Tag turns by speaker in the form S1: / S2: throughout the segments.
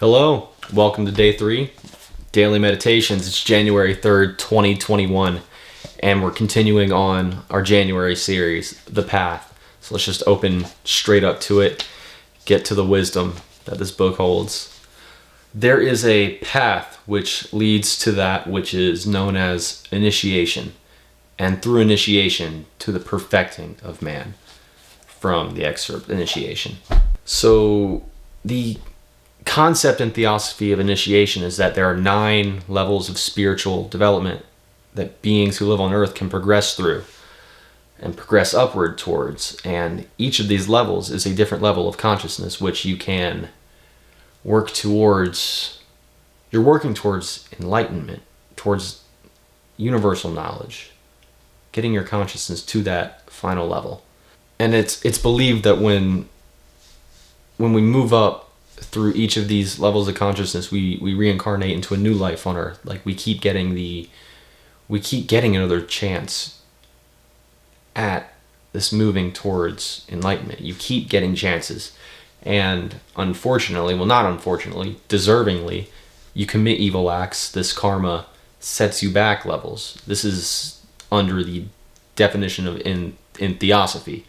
S1: Hello, welcome to day 3, Daily Meditations. It's January 3rd, 2021, and we're continuing on our January series, The Path. So let's just open straight up to it, get to the wisdom that this book holds. There is a path which leads to that which is known as initiation, and through initiation to the perfecting of man. From the excerpt, Initiation. So the concept and theosophy of initiation is that there are 9 levels of spiritual development that beings who live on earth can progress through and progress upward towards, and each of these levels is a different level of consciousness which you can work towards. You're working towards enlightenment, towards universal knowledge, getting your consciousness to that final level. And it's believed that when we move up through each of these levels of consciousness, we reincarnate into a new life on earth. Like we keep getting another chance at this moving towards enlightenment. You keep getting chances. And unfortunately, well, not unfortunately, deservingly, you commit evil acts. This karma sets you back levels. This is under the definition of in theosophy,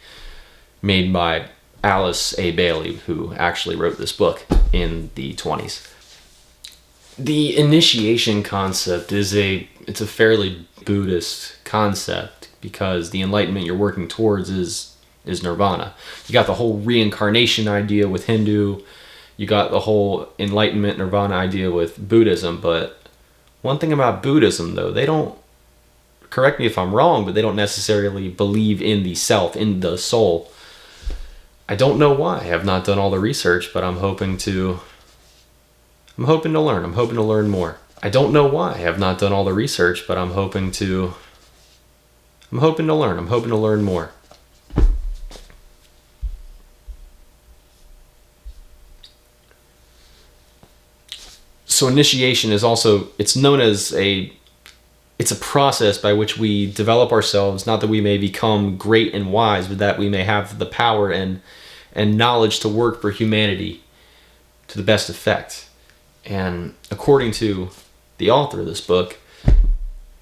S1: made by Alice A. Bailey, who actually wrote this book in the 20s. The initiation concept it's a fairly Buddhist concept, because the enlightenment you're working towards is nirvana. You got the whole reincarnation idea with Hindu, you got the whole enlightenment nirvana idea with Buddhism, but one thing about Buddhism, though, they don't, correct me if I'm wrong, but they don't necessarily believe in the self, in the soul. I don't know why. I have not done all the research, but I'm hoping to learn. I'm hoping to learn more. I don't know why. I have not done all the research, but I'm hoping to learn. I'm hoping to learn more. So initiation is also, it's known as it's a process by which we develop ourselves, not that we may become great and wise, but that we may have the power and knowledge to work for humanity to the best effect. And according to the author of this book,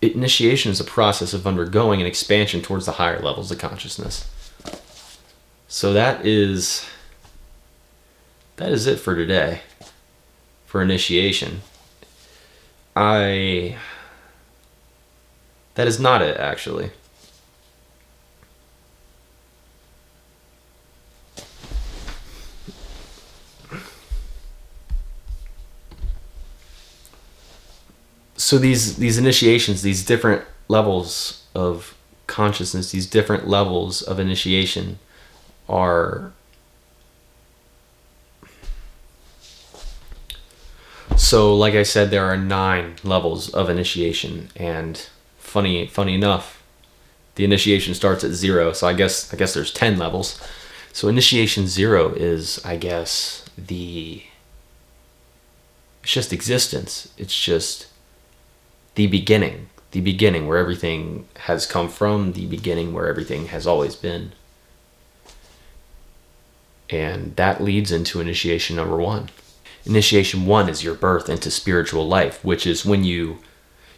S1: initiation is a process of undergoing an expansion towards the higher levels of consciousness. So that is it for today, for initiation. That is not it, actually. So these initiations, these different levels of consciousness, these different levels of initiation are... So, like I said, there are 9 levels of initiation, and funny enough, the initiation starts at 0, so I guess there's 10 levels. So initiation 0 is, I guess, it's just existence. It's just the beginning where everything has come from, the beginning where everything has always been. And that leads into initiation number 1. Initiation 1 is your birth into spiritual life, which is when you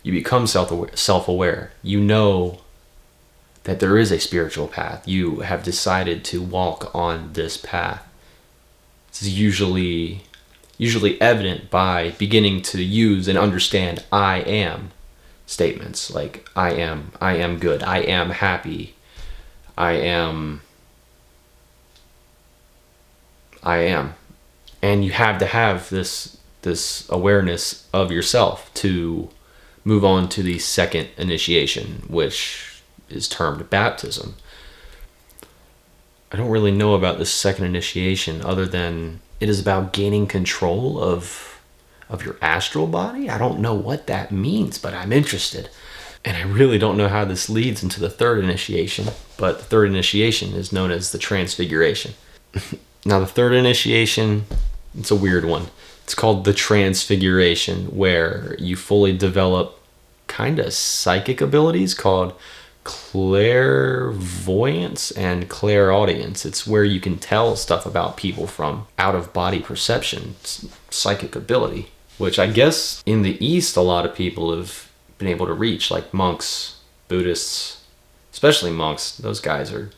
S1: become self-aware. You know that there is a spiritual path. You have decided to walk on this path. This is usually evident by beginning to use and understand I am statements, like I am good, I am happy, I am. And you have to have this awareness of yourself to move on to the second initiation, which is termed baptism. I don't really know about this second initiation other than it is about gaining control of your astral body. I don't know what that means, but I'm interested. And I really don't know how this leads into the third initiation, but the third initiation is known as the transfiguration. Now, the third initiation, it's a weird one. It's called the transfiguration, where you fully develop kind of psychic abilities called clairvoyance and clairaudience. It's where you can tell stuff about people from out-of-body perception, psychic ability, which I guess in the East a lot of people have been able to reach, like monks, Buddhists, especially monks. Those guys are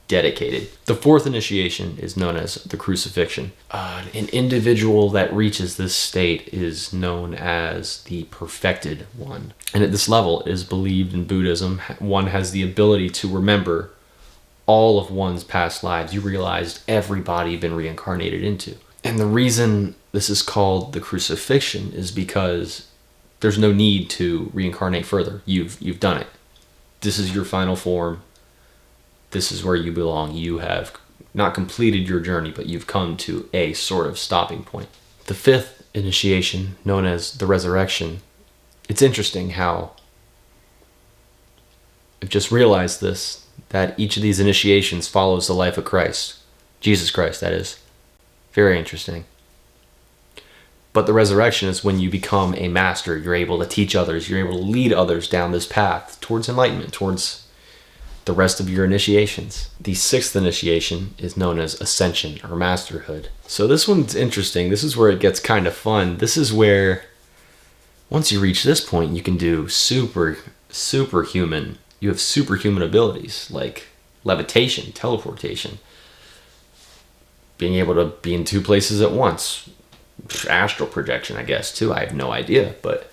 S1: dedicated. The fourth initiation is known as the crucifixion. An individual that reaches this state is known as the perfected one. And at this level, it is believed in Buddhism, one has the ability to remember all of one's past lives. You realized every body you've been reincarnated into. And the reason this is called the crucifixion is because there's no need to reincarnate further. You've done it. This is your final form. This is where you belong. You have not completed your journey, but you've come to a sort of stopping point. The fifth initiation, known as the resurrection, it's interesting how I've just realized this, that each of these initiations follows the life of Christ. Jesus Christ, that is. Very interesting. But the resurrection is when you become a master. You're able to teach others. You're able to lead others down this path towards enlightenment, towards the rest of your initiations. The sixth initiation is known as ascension or masterhood. So this one's interesting. This is where it gets kind of fun. This is where once you reach this point, you can do superhuman. You have superhuman abilities like levitation, teleportation, being able to be in two places at once, astral projection, I guess, too. I have no idea, but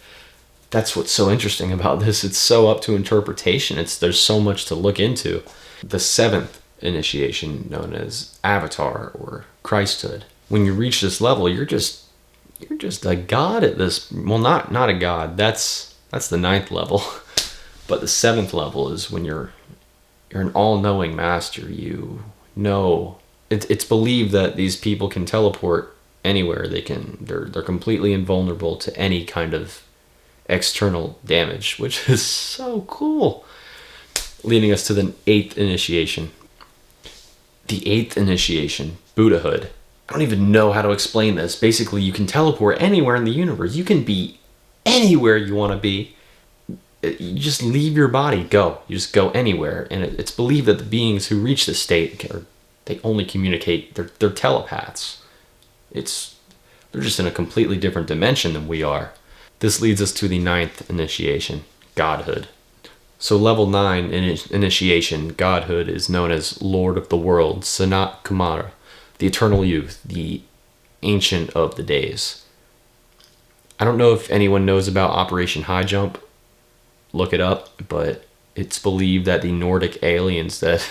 S1: that's what's so interesting about this. It's so up to interpretation. There's so much to look into. The seventh initiation, known as avatar or Christhood. When you reach this level, you're just a god at this. Well, not a god. That's the ninth level. But the seventh level is when you're an all-knowing master. You know. It's believed that these people can teleport anywhere. They're completely invulnerable to any kind of external damage, which is so cool. Leading us to the eighth initiation. The eighth initiation, Buddhahood. I don't even know how to explain this. Basically, you can teleport anywhere in the universe. You can be anywhere you want to be. You just leave your body, go. You just go anywhere. And it's believed that the beings who reach this state, they only communicate, they're telepaths. They're just in a completely different dimension than we are. This leads us to the ninth initiation, Godhood. So level 9 initiation, Godhood, is known as Lord of the World, Sanat Kumara, the Eternal Youth, the Ancient of the Days. I don't know if anyone knows about Operation High Jump. Look it up, but it's believed that the Nordic aliens that...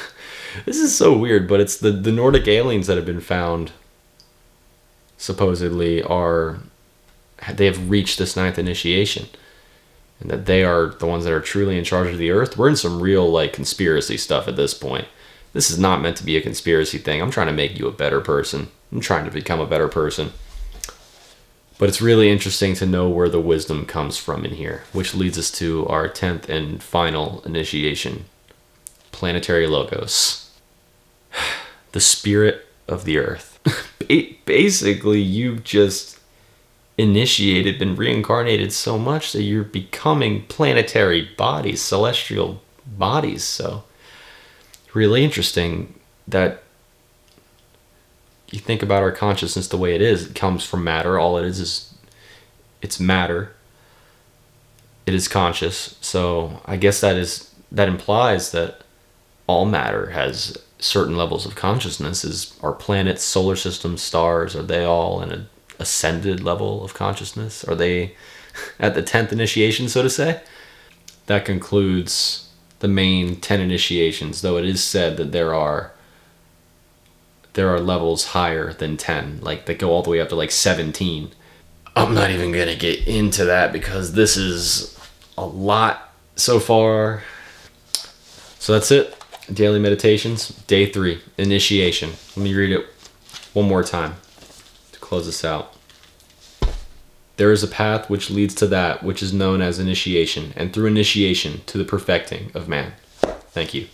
S1: This is so weird, but it's the Nordic aliens that have been found, supposedly, they have reached this ninth initiation, and that they are the ones that are truly in charge of the earth. We're in some real conspiracy stuff at this point. This is not meant to be a conspiracy thing. I'm trying to make you a better person. I'm trying to become a better person. But it's really interesting to know where the wisdom comes from in here, which leads us to our 10th and final initiation, Planetary Logos. The spirit of the earth. Basically, you've just initiated, been reincarnated so much that you're becoming planetary bodies, celestial bodies. So really interesting that you think about our consciousness the way it is. It comes from matter. All it is it's matter. It is conscious. So I guess that implies that all matter has certain levels of consciousness. Are planets, solar systems, stars, are they all in an ascended level of consciousness? Are they at the 10th initiation, so to say? That concludes the main 10 initiations, though it is said that there are levels higher than 10, that go all the way up to 17. I'm not even gonna get into that because this is a lot so far. So that's it. Daily meditations, day 3, initiation. Let me read it one more time to close this out. There is a path which leads to that which is known as initiation, and through initiation to the perfecting of man. Thank you.